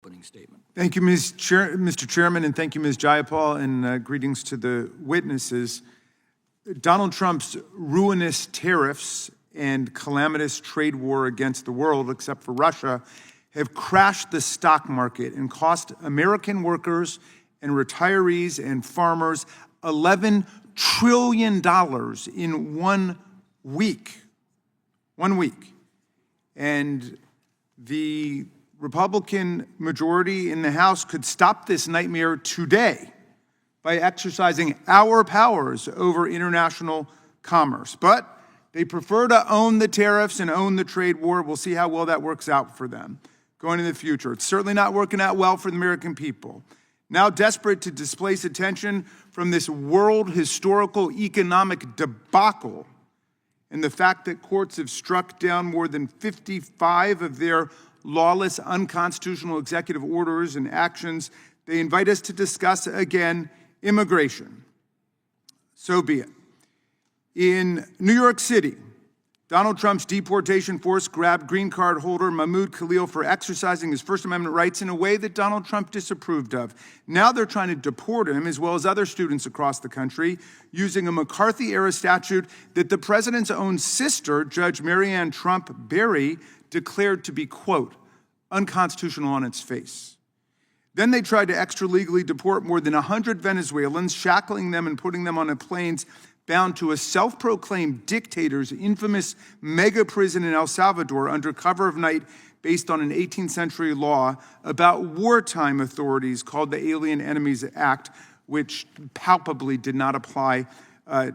opening statement. Thank you, Mr. Chairman, and thank you, Ms. Jayapal, and greetings to the witnesses. Donald Trump's ruinous tariffs and calamitous trade war against the world, except for Russia, have crashed the stock market and cost American workers and retirees and farmers $11 trillion in 1 week. 1 week. And the Republican majority in the House could stop this nightmare today by exercising our powers over international commerce. But they prefer to own the tariffs and own the trade war. We'll see how well that works out for them going into the future. It's certainly not working out well for the American people. Now desperate to displace attention from this world historical economic debacle and the fact that courts have struck down more than 55 of their lawless, unconstitutional executive orders and actions, they invite us to discuss again immigration. So be it. In New York City, Donald Trump's deportation force grabbed green card holder Mahmoud Khalil for exercising his First Amendment rights in a way that Donald Trump disapproved of. Now they're trying to deport him, as well as other students across the country, using a McCarthy-era statute that the president's own sister, Judge Marianne Trump Berry, declared to be, quote, unconstitutional on its face. Then they tried to extra-legally deport more than 100 Venezuelans, shackling them and putting them on planes bound to a self-proclaimed dictator's infamous mega prison in El Salvador under cover of night based on an 18th century law about wartime authorities called the Alien Enemies Act, which palpably did not apply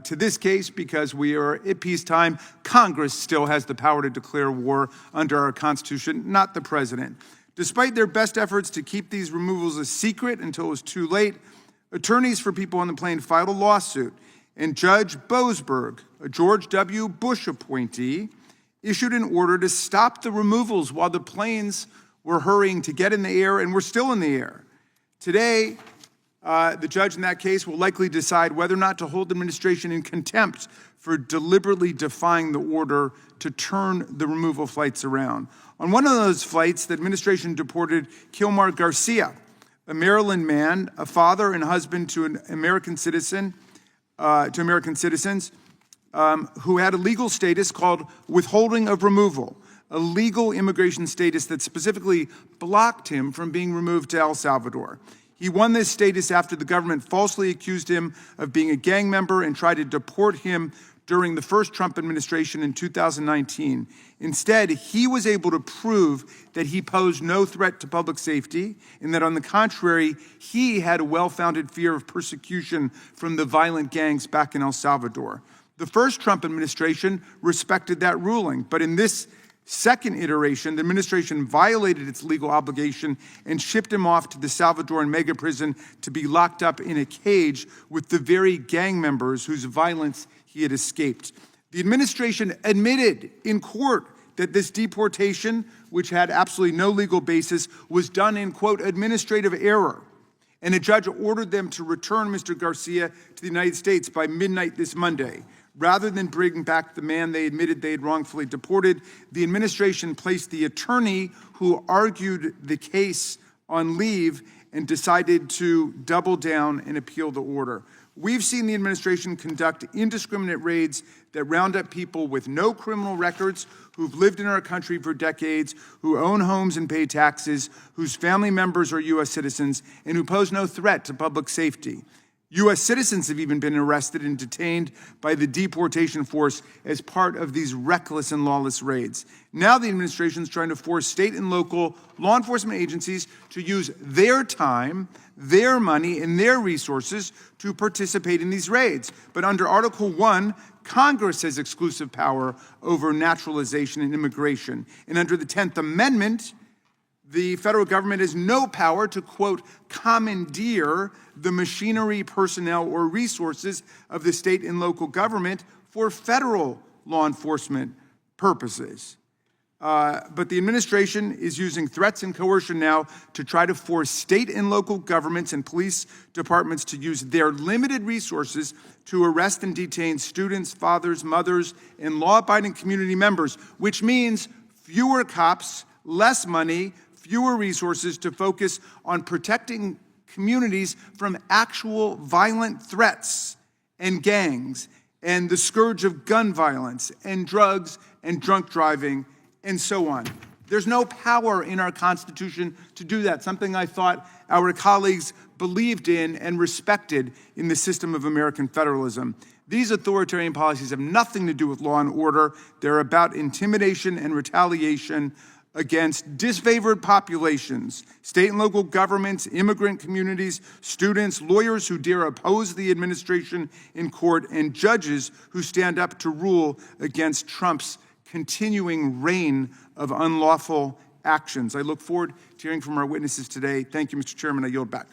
to this case because we are at peacetime. Congress still has the power to declare war under our Constitution, not the president. Despite their best efforts to keep these removals a secret until it was too late, attorneys for people on the plane filed a lawsuit, and Judge Boasberg, a George W. Bush appointee, issued an order to stop the removals while the planes were hurrying to get in the air and were still in the air. Today, the judge in that case will likely decide whether or not to hold the administration in contempt for deliberately defying the order to turn the removal flights around. On one of those flights, the administration deported Kilmar Garcia, a Maryland man, a father and husband to an American citizen, who had a legal status called withholding of removal, a legal immigration status that specifically blocked him from being removed to El Salvador. He won this status after the government falsely accused him of being a gang member and tried to deport him during the first Trump administration in 2019. Instead, he was able to prove that he posed no threat to public safety and that, on the contrary, he had a well-founded fear of persecution from the violent gangs back in El Salvador. The first Trump administration respected that ruling, but in this second iteration, the administration violated its legal obligation and shipped him off to the Salvadoran mega prison to be locked up in a cage with the very gang members whose violence he had escaped. The administration admitted in court that this deportation, which had absolutely no legal basis, was done in, quote, administrative error. And a judge ordered them to return Mr. Garcia to the United States by midnight this Monday. Rather than bring back the man they admitted they had wrongfully deported, the administration placed the attorney who argued the case on leave and decided to double down and appeal the order. We've seen the administration conduct indiscriminate raids that round up people with no criminal records, who've lived in our country for decades, who own homes and pay taxes, whose family members are U.S. citizens, and who pose no threat to public safety. U.S. citizens have even been arrested and detained by the deportation force as part of these reckless and lawless raids. Now the administration is trying to force state and local law enforcement agencies to use their time, their money, and their resources to participate in these raids. But under Article 1, Congress has exclusive power over naturalization and immigration. And under the 10th Amendment, the federal government has no power to, quote, commandeer the machinery, personnel, or resources of the state and local government for federal law enforcement purposes. But the administration is using threats and coercion now to try to force state and local governments and police departments to use their limited resources to arrest and detain students, fathers, mothers, and law-abiding community members, which means fewer cops, less money, fewer resources to focus on protecting communities from actual violent threats and gangs and the scourge of gun violence and drugs and drunk driving and so on. There's no power in our Constitution to do that, something I thought our colleagues believed in and respected in the system of American federalism. These authoritarian policies have nothing to do with law and order. They're about intimidation and retaliation against disfavored populations, state and local governments, immigrant communities, students, lawyers who dare oppose the administration in court, and judges who stand up to rule against Trump's continuing reign of unlawful actions. I look forward to hearing from our witnesses today. Thank you, Mr. Chairman. I yield back.